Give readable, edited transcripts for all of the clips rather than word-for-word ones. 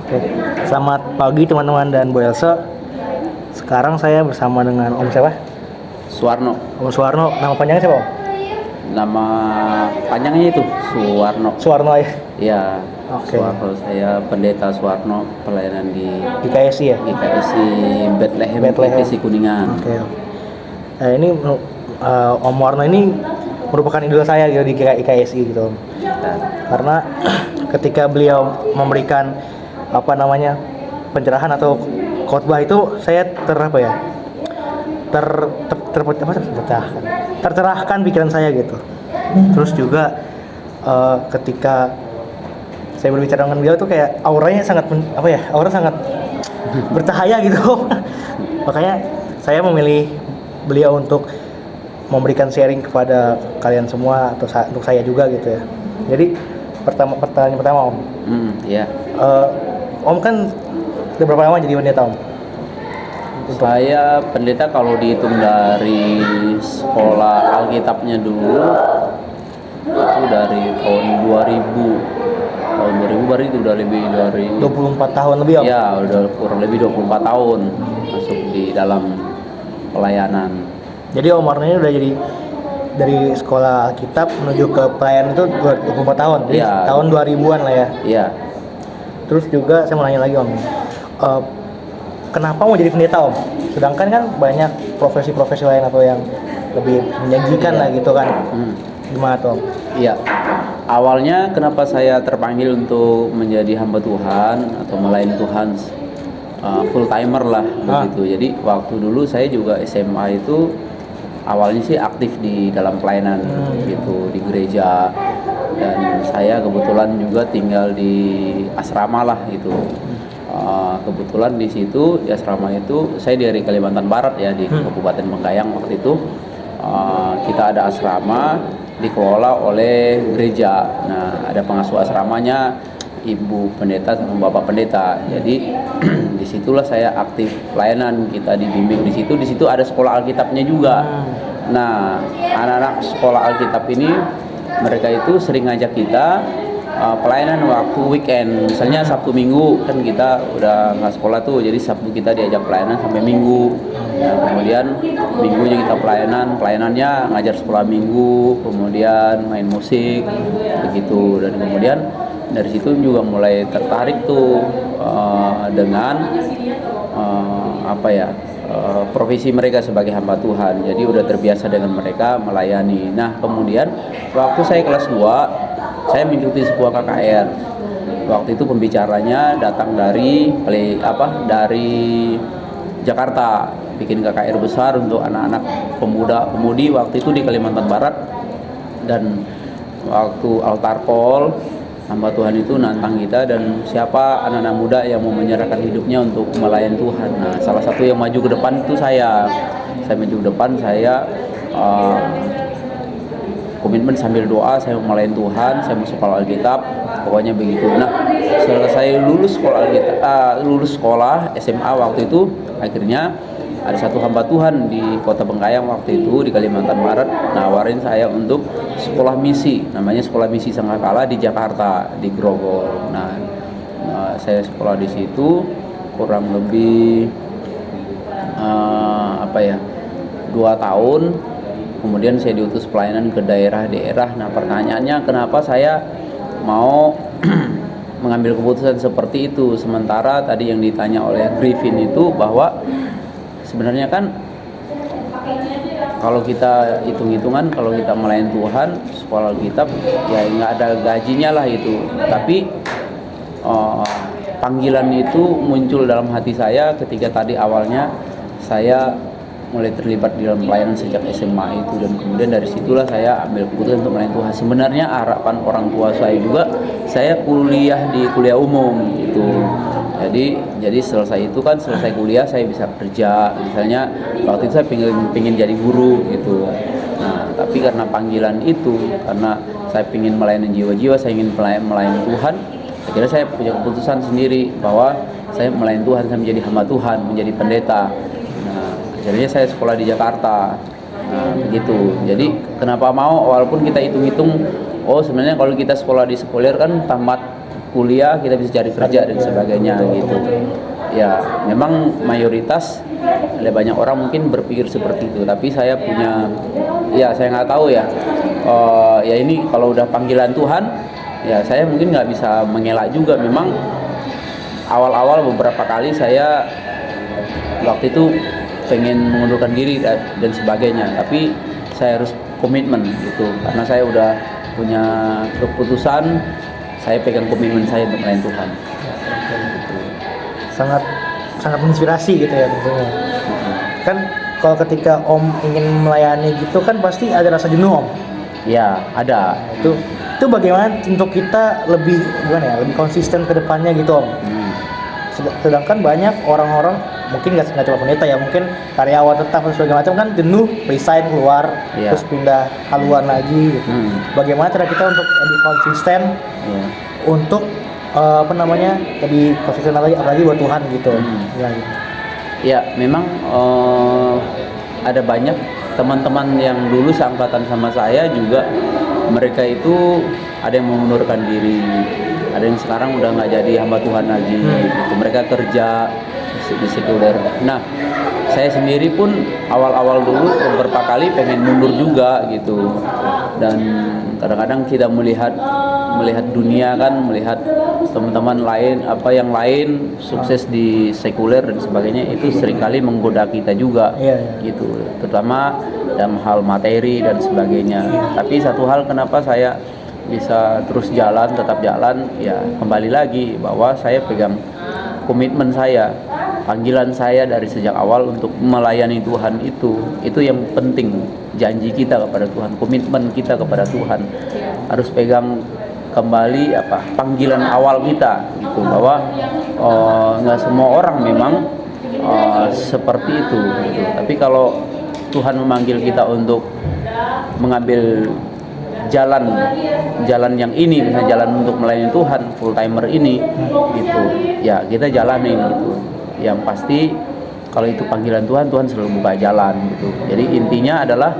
Oke. Selamat pagi teman-teman dan Bu Elsa. Sekarang saya bersama dengan Om siapa? Suwarno. Om Suwarno. Nama panjangnya siapa, Om? Nama panjangnya itu Suwarno. Suwarno ya. Ya, Oke. Suwarno. Saya pendeta Suwarno, pelayanan di Di KSI ya. GKSI Bethlehem, Bethlehem. GKSI Kuningan. Oke. Nah, ini Om Warno ini merupakan idola saya gitu di KSI gitu, Om. Dan, Karena ketika beliau memberikan pencerahan atau khotbah itu saya tercerahkan pikiran saya gitu. Terus juga ketika saya berbicara dengan beliau tuh kayak auranya sangat aura sangat bercahaya gitu. Makanya saya memilih beliau untuk memberikan sharing kepada kalian semua atau untuk saya juga gitu ya. Jadi pertanyaan pertama, Om. ya. Om kan udah berapa lama jadi pendeta, Om? Saya pendeta kalau dihitung dari sekolah Alkitabnya dulu itu dari tahun 2000 baru itu udah lebih dari 24 tahun lebih, Om? Ya, udah kurang lebih 24 tahun masuk di dalam pelayanan. Jadi Om Warno ini udah jadi dari sekolah Alkitab menuju ke pelayanan itu 24 tahun. Jadi Ya. tahun 2000-an lah ya. Iya. Terus juga saya mau nanya lagi, Om. Kenapa mau jadi pendeta, Om? Sedangkan kan banyak profesi-profesi lain atau yang lebih menjanjikan lah gitu kan. Gimana tuh, Om? Iya. Awalnya kenapa saya terpanggil untuk menjadi hamba Tuhan atau melayani Tuhan full timer lah begitu. Jadi waktu dulu saya juga SMA itu awalnya sih aktif di dalam pelayanan gitu di gereja, dan saya kebetulan juga tinggal di asrama lah gitu. Kebetulan di situ di asrama itu saya dari Kalimantan Barat ya, di Kabupaten Bengkayang waktu itu. Kita ada asrama dikelola oleh gereja. Nah, ada pengasuh asramanya ibu pendeta sama bapak pendeta. Jadi disitulah saya aktif pelayanan, kita dibimbing di situ. Di situ ada sekolah Alkitabnya juga. Nah, anak-anak sekolah Alkitab ini mereka itu sering ngajak kita pelayanan waktu weekend. Misalnya Sabtu Minggu kan kita udah nggak sekolah tuh, jadi Sabtu kita diajak pelayanan sampai Minggu. Nah, kemudian Minggunya kita pelayanannya ngajar sekolah Minggu, kemudian main musik begitu. Dan kemudian dari situ juga mulai tertarik tuh dengan profesi mereka sebagai hamba Tuhan. Jadi udah terbiasa dengan mereka melayani. Nah, kemudian waktu saya kelas 2 saya mengikuti sebuah KKR. Waktu itu pembicaranya datang dari Jakarta, bikin KKR besar untuk anak-anak pemuda-pemudi waktu itu di Kalimantan Barat. Dan waktu altar call, hamba Tuhan itu nantang kita, dan siapa anak-anak muda yang mau menyerahkan hidupnya untuk melayani Tuhan. Nah, salah satu yang maju ke depan itu saya maju ke depan, saya komitmen sambil doa, saya mau melayani Tuhan, saya mau sekolah Alkitab, pokoknya begitu. Nah, selesai lulus sekolah SMA waktu itu, akhirnya ada satu hamba Tuhan di Kota Bengkayang waktu itu di Kalimantan Barat nawarin saya untuk sekolah misi, namanya Sekolah Misi Sangkakala di Jakarta, di Grogol. Nah, saya sekolah di situ kurang lebih 2 tahun. Kemudian saya diutus pelayanan ke daerah-daerah. Nah, pertanyaannya kenapa saya mau mengambil keputusan seperti itu, sementara tadi yang ditanya oleh Griffin itu bahwa sebenarnya kan kalau kita hitung-hitungan, kalau kita melayani Tuhan sekolah Alkitab ya nggak ada gajinya lah itu, tapi panggilan itu muncul dalam hati saya ketika tadi awalnya saya mulai terlibat di dalam pelayanan sejak SMA itu, dan kemudian dari situlah saya ambil keputusan untuk melayani Tuhan. Sebenarnya harapan orang tua saya juga saya kuliah di kuliah umum gitu. Jadi selesai kuliah saya bisa kerja. Misalnya waktu itu saya pengen jadi guru gitu. Nah, tapi karena panggilan itu, karena saya ingin melayani jiwa-jiwa, saya ingin melayani Tuhan, akhirnya saya punya keputusan sendiri bahwa saya melayani Tuhan, saya menjadi hamba Tuhan, menjadi pendeta. Akhirnya saya sekolah di Jakarta. Nah, begitu. Jadi kenapa mau, walaupun kita hitung-hitung, sebenarnya kalau kita sekolah di sekuler kan tamat kuliah, kita bisa cari kerja dan sebagainya gitu. Ya, memang mayoritas ada banyak orang mungkin berpikir seperti itu, tapi saya punya, ya saya nggak tahu ya. Ya ini kalau udah panggilan Tuhan, ya saya mungkin nggak bisa mengelak juga. Memang awal-awal beberapa kali saya waktu itu pengen mengundurkan diri dan sebagainya, tapi saya harus komitmen gitu, karena saya udah punya keputusan, saya pegang komitmen saya untuk melayani Tuhan. Sangat sangat menginspirasi gitu ya tentunya. Kan kalau ketika Om ingin melayani gitu kan pasti ada rasa jenuh Om. Ya, ada. Itu bagaimana untuk kita lebih gimana ya, lebih konsisten ke depannya gitu Om. Sedangkan banyak orang-orang mungkin nggak cuma pendeta ya, mungkin karyawan tetap dan sebagainya macam kan jenuh, resign keluar, terus pindah haluan lagi gitu. Bagaimana cara kita untuk lebih konsisten untuk lebih konsisten apalagi buat Tuhan gitu. Ya, memang ada banyak teman-teman yang dulu seangkatan sama saya juga, mereka itu ada yang mengundurkan diri, ada yang sekarang udah nggak jadi hamba Tuhan lagi gitu. Mereka kerja di sekuler. Nah, saya sendiri pun awal-awal dulu beberapa kali pengen mundur juga gitu, dan kadang-kadang kita melihat dunia kan, melihat teman-teman lain yang lain sukses di sekuler dan sebagainya, itu seringkali menggoda kita juga gitu, terutama dalam hal materi dan sebagainya. Tapi satu hal kenapa saya bisa terus tetap jalan, ya kembali lagi bahwa saya pegang komitmen saya, panggilan saya dari sejak awal untuk melayani Tuhan, itu yang penting. Janji kita kepada Tuhan, komitmen kita kepada Tuhan, harus pegang kembali panggilan awal kita gitu, bahwa nggak semua orang memang seperti itu gitu. Tapi kalau Tuhan memanggil kita untuk mengambil jalan yang ini, misalnya jalan untuk melayani Tuhan, full timer ini gitu, ya kita jalanin gitu. Yang pasti kalau itu panggilan Tuhan, Tuhan selalu buka jalan gitu. Jadi intinya adalah,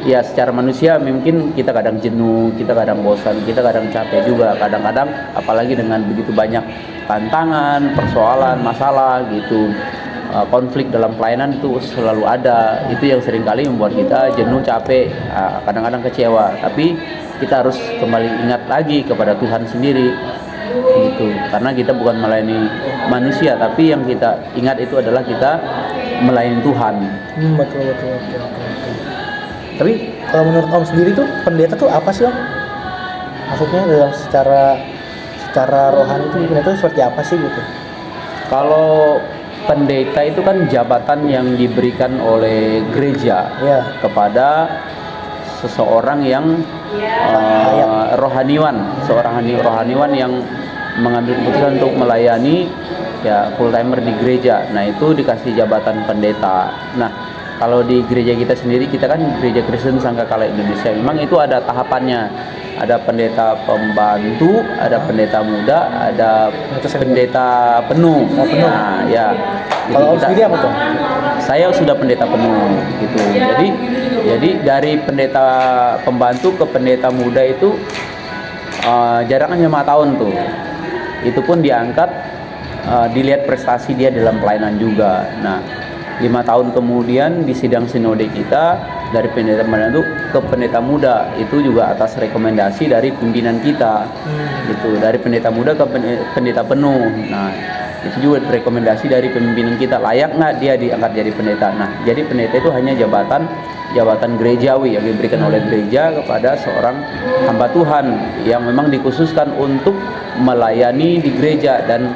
ya secara manusia mungkin kita kadang jenuh, kita kadang bosan, kita kadang capek juga kadang-kadang, apalagi dengan begitu banyak tantangan, persoalan, masalah gitu. Konflik dalam pelayanan itu selalu ada. Itu yang seringkali membuat kita jenuh, capek, kadang-kadang kecewa. Tapi kita harus kembali ingat lagi kepada Tuhan sendiri gitu, karena kita bukan melayani manusia, tapi yang kita ingat itu adalah kita melayani Tuhan. Betul. Tapi kalau menurut Om sendiri tuh pendeta tuh apa sih Om? Maksudnya dalam secara rohani itu pendeta itu seperti apa sih gitu? Kalau pendeta itu kan jabatan yang diberikan oleh gereja kepada seseorang yang rohaniwan yang mengambil keputusan untuk melayani, ya full timer di gereja. Nah, itu dikasih jabatan pendeta. Nah, kalau di gereja kita sendiri, kita kan Gereja Kristen Sangkakala Indonesia, memang itu ada tahapannya. Ada pendeta pembantu, ada pendeta muda, ada pendeta penuh. Nah, ya. Kalau Om sendiri apa tuh? Saya sudah pendeta penuh gitu. Jadi dari pendeta pembantu ke pendeta muda itu jaraknya 5 tahun tuh. Itu pun diangkat, dilihat prestasi dia dalam pelayanan juga. Nah, 5 tahun kemudian di sidang sinode kita, dari pendeta pembantu ke pendeta muda, itu juga atas rekomendasi dari pimpinan kita gitu. Dari pendeta muda ke pendeta penuh. Nah, itu juga rekomendasi dari pimpinan kita, layak nggak dia diangkat jadi pendeta. Nah, jadi pendeta itu hanya jabatan gerejawi yang diberikan oleh gereja kepada seorang hamba Tuhan yang memang dikhususkan untuk melayani di gereja. Dan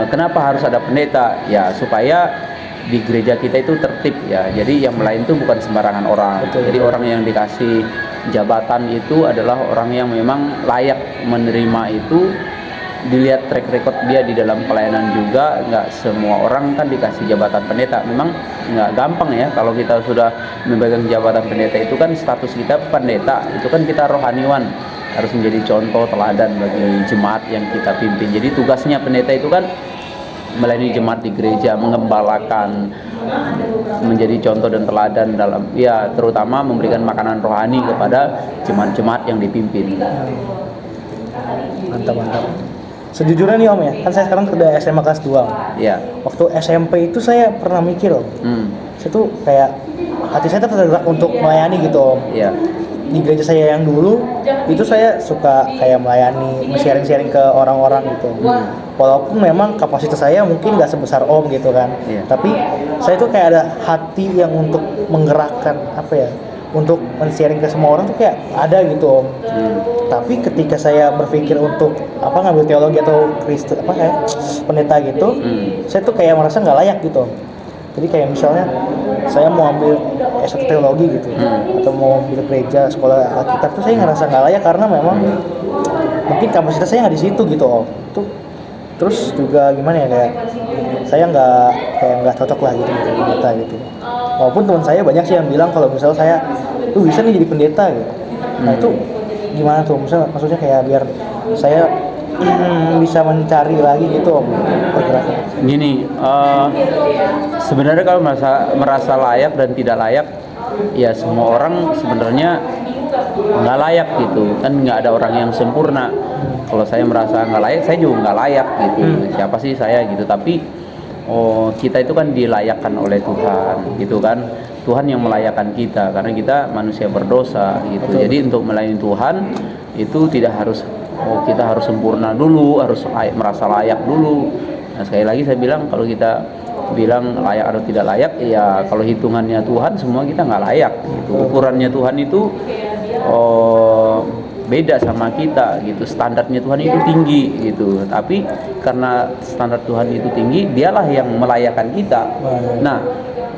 kenapa harus ada pendeta? Ya supaya di gereja kita itu tertib ya. Jadi yang melayani itu bukan sembarangan orang. Jadi orang yang dikasih jabatan itu adalah orang yang memang layak menerima itu. Dilihat track record dia di dalam pelayanan juga. Nggak semua orang kan dikasih jabatan pendeta. Memang nggak gampang ya. Kalau kita sudah memegang jabatan pendeta, itu kan status kita pendeta, itu kan kita rohaniwan, harus menjadi contoh teladan bagi jemaat yang kita pimpin. Jadi tugasnya pendeta itu kan melayani jemaat di gereja, mengembalakan, menjadi contoh dan teladan dalam, ya terutama memberikan makanan rohani kepada jemaat-jemaat yang dipimpin. Mantap. Sejujurnya nih Om ya, kan saya sekarang udah SMA kelas 2 Om. Iya. Waktu SMP itu saya pernah mikir Om, saya tuh kayak hati saya tuh tergerak untuk melayani gitu Om. Iya. Di gereja saya yang dulu itu saya suka kayak melayani, sharing-sharing ke orang-orang gitu. Walaupun memang kapasitas saya mungkin nggak sebesar Om gitu kan, Iya. tapi saya tuh kayak ada hati yang untuk menggerakkan apa ya, untuk men-sharing ke semua orang tuh kayak ada gitu Om. Tapi ketika saya berpikir untuk ngambil teologi atau Kristen kayak pendeta gitu, saya tuh kayak merasa nggak layak gitu Om. Jadi kayak misalnya saya mau ambil S1 teologi gitu, atau mau ambil gereja sekolah Alkitab tuh saya ngerasa nggak layak karena memang mungkin kapasitas saya nggak di situ gitu Om. Tuh terus juga gimana ya, kayak saya nggak cocok lah gitu jadi pendeta gitu. Walaupun teman saya banyak sih yang bilang kalau misalnya saya tuh bisa nih jadi pendeta gitu. Nah itu gimana tuh, maksudnya kayak biar saya bisa mencari lagi gitu Om pergerakan. Gini, sebenarnya kalau merasa layak dan tidak layak, ya semua orang sebenarnya nggak layak gitu kan, nggak ada orang yang sempurna. Kalau saya merasa nggak layak, saya juga nggak layak gitu. Siapa sih saya gitu? Tapi kita itu kan dilayakkan oleh Tuhan gitu kan. Tuhan yang melayakkan kita karena kita manusia berdosa gitu. Betul. Jadi untuk melayani Tuhan itu tidak harus kita harus sempurna dulu, harus merasa layak dulu. Nah, sekali lagi saya bilang, kalau kita bilang layak atau tidak layak, ya kalau hitungannya Tuhan semua kita nggak layak gitu. Ukurannya Tuhan itu beda sama kita gitu. Standarnya Tuhan itu tinggi gitu. Tapi karena standar Tuhan itu tinggi, dialah yang melayakkan kita. Nah,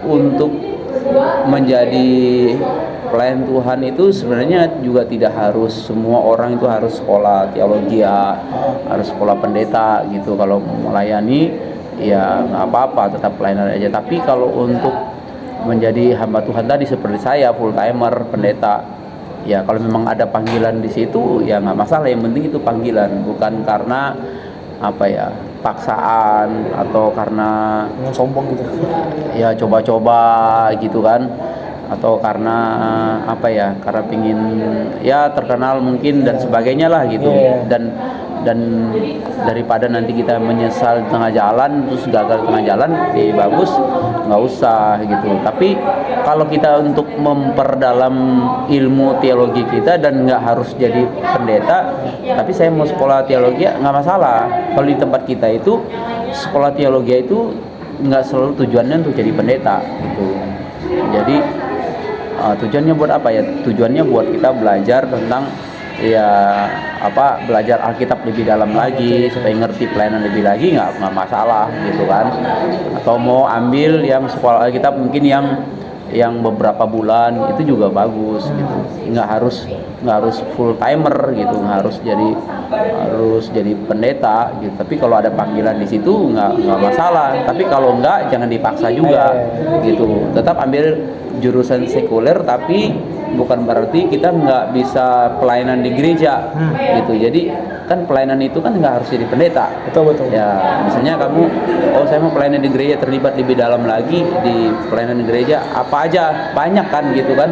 untuk menjadi pelayan Tuhan itu sebenarnya juga tidak harus semua orang itu harus sekolah teologi ya, harus sekolah pendeta gitu. Kalau melayani ya nggak apa-apa, tetap pelayanan aja. Tapi kalau untuk menjadi hamba Tuhan tadi seperti saya, full timer pendeta, ya kalau memang ada panggilan di situ ya nggak masalah. Yang penting itu panggilan, bukan karena paksaan atau karena sombong gitu. Ya coba-coba gitu kan, atau karena karena pingin ya terkenal mungkin dan sebagainya lah gitu. Dan daripada nanti kita menyesal di tengah jalan, terus gagal di tengah jalan, bagus nggak usah gitu. Tapi kalau kita untuk memperdalam ilmu teologi kita dan nggak harus jadi pendeta, tapi saya mau sekolah teologi nggak masalah. Kalau di tempat kita itu sekolah teologi itu nggak selalu tujuannya untuk jadi pendeta gitu. Jadi tujuannya buat apa ya? Tujuannya buat kita belajar tentang belajar Alkitab lebih dalam lagi supaya ngerti pelayanan lebih lagi, nggak masalah gitu kan. Atau mau ambil yang sekolah Alkitab mungkin yang beberapa bulan itu juga bagus gitu. Nggak harus full timer gitu, nggak harus jadi pendeta gitu. Tapi kalau ada panggilan di situ nggak masalah. Tapi kalau nggak, jangan dipaksa juga gitu. Tetap ambil jurusan sekuler, tapi bukan berarti kita nggak bisa pelayanan di gereja gitu. Jadi kan pelayanan itu kan nggak harus jadi pendeta. Betul. Ya misalnya kamu, saya mau pelayanan di gereja, terlibat lebih dalam lagi di pelayanan di gereja, apa aja banyak kan gitu kan.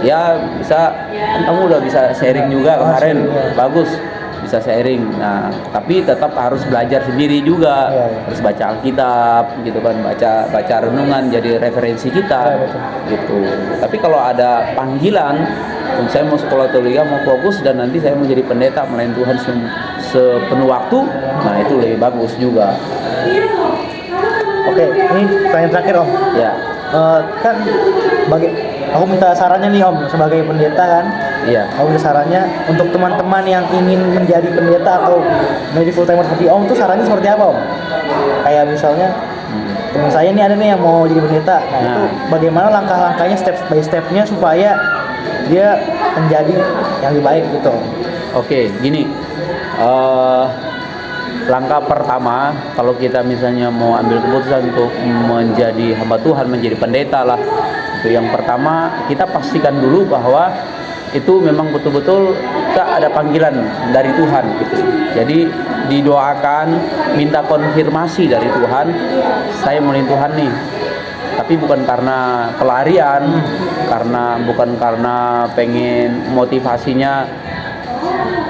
Ya bisa kan, kamu udah bisa sharing juga kemarin, bagus bisa sharing. Nah tapi tetap harus belajar sendiri juga, harus baca Alkitab gitu kan, baca renungan jadi referensi kita gitu. Tapi kalau ada panggilan, saya mau sekolah teologi, mau fokus dan nanti saya mau jadi pendeta melayani Tuhan sepenuh waktu, nah itu lebih bagus juga. Oke, ini pertanyaan terakhir Om. Ya. Kan aku minta sarannya nih Om sebagai pendeta kan. Iya. Aku minta sarannya untuk teman-teman yang ingin menjadi pendeta atau menjadi full timer seperti Om tuh sarannya seperti apa Om? Kayak misalnya teman saya nih ada nih yang mau jadi pendeta. Nah, itu bagaimana langkah-langkahnya step by stepnya supaya dia menjadi yang lebih baik gitu. Oke, gini. Langkah pertama, kalau kita misalnya mau ambil keputusan untuk menjadi hamba Tuhan, menjadi pendeta lah, itu yang pertama kita pastikan dulu bahwa itu memang betul-betul kita ada panggilan dari Tuhan gitu. Jadi didoakan, minta konfirmasi dari Tuhan, saya mau Tuhan nih. Tapi bukan karena pelarian, bukan karena pengen motivasinya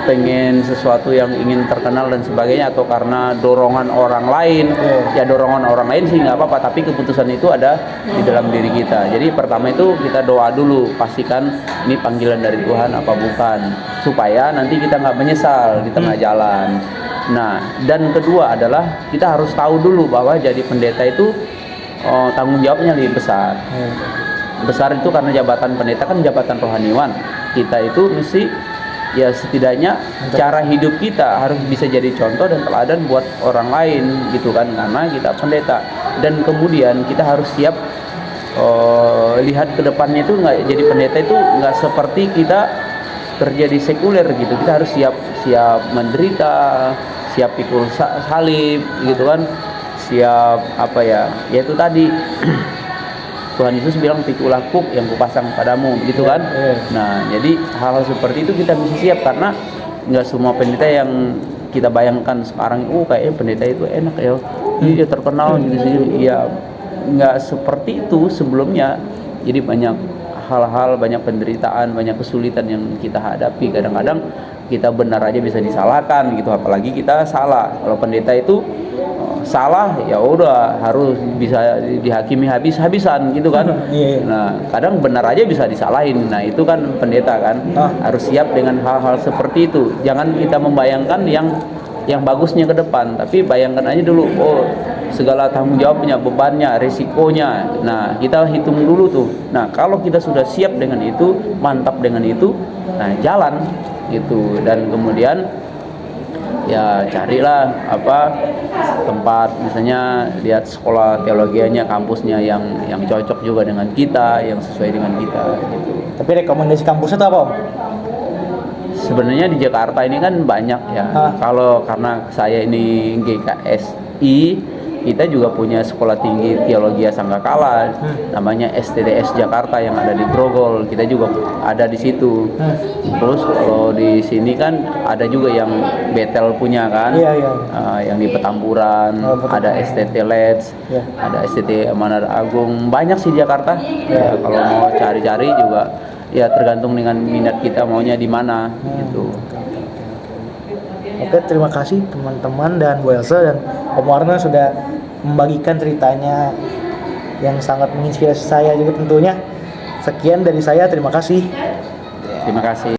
pengen sesuatu yang ingin terkenal dan sebagainya, atau karena dorongan orang lain. Ya dorongan orang lain sih nggak apa-apa, tapi keputusan itu ada di dalam diri kita. Jadi pertama itu kita doa dulu, pastikan ini panggilan dari Tuhan apa bukan, supaya nanti kita nggak menyesal di tengah jalan. Nah, dan kedua adalah kita harus tahu dulu bahwa jadi pendeta itu tanggung jawabnya lebih besar. Besar itu karena jabatan pendeta kan jabatan rohaniwan. Kita itu mesti ya setidaknya cara hidup kita harus bisa jadi contoh dan teladan buat orang lain gitu kan, karena kita pendeta. Dan kemudian kita harus siap lihat ke depannya itu nggak jadi pendeta itu nggak seperti kita kerja di sekuler gitu. Kita harus siap menderita, siap pikul salib gitu kan, siap apa ya itu tadi Tuhan Yesus bilang pikulah kuk yang kupasang padamu gitu kan. Nah jadi hal-hal seperti itu kita mesti siap, karena nggak semua pendeta yang kita bayangkan sekarang kayaknya pendeta itu enak ya, dia terkenal gitu sih ya, nggak seperti itu sebelumnya. Jadi banyak hal-hal, banyak penderitaan, banyak kesulitan yang kita hadapi. Kadang-kadang kita benar aja bisa disalahkan gitu, apalagi kita salah. Kalau pendeta itu salah ya udah harus bisa dihakimi habis-habisan gitu kan. Nah kadang benar aja bisa disalahin. Nah itu kan pendeta kan harus siap dengan hal-hal seperti itu. Jangan kita membayangkan yang bagusnya ke depan, tapi bayangkan aja dulu segala tanggung jawabnya, bebannya, resikonya. Nah kita hitung dulu tuh. Nah kalau kita sudah siap dengan itu, mantap dengan itu, nah jalan gitu. Dan kemudian ya carilah tempat, misalnya lihat sekolah teologianya, kampusnya yang cocok juga dengan kita, yang sesuai dengan kita gitu. Tapi rekomendasi kampusnya itu apa, Om? Sebenarnya di Jakarta ini kan banyak ya. Kalau karena saya ini GKSI, kita juga punya sekolah tinggi teologi Sangkakala, namanya STDS Jakarta yang ada di Grogol. Kita juga ada di situ. Terus kalau di sini kan ada juga yang Betel punya kan, yang di Petamburan, ada STT Leds, ada STT Manada Agung. Banyak sih di Jakarta. Ya, kalau mau cari-cari juga ya tergantung dengan minat kita maunya di mana gitu. Oke, terima kasih teman-teman dan Bu Elsa dan Om Warna sudah membagikan ceritanya yang sangat menginspirasi saya juga tentunya. Sekian dari saya, terima kasih. Terima kasih.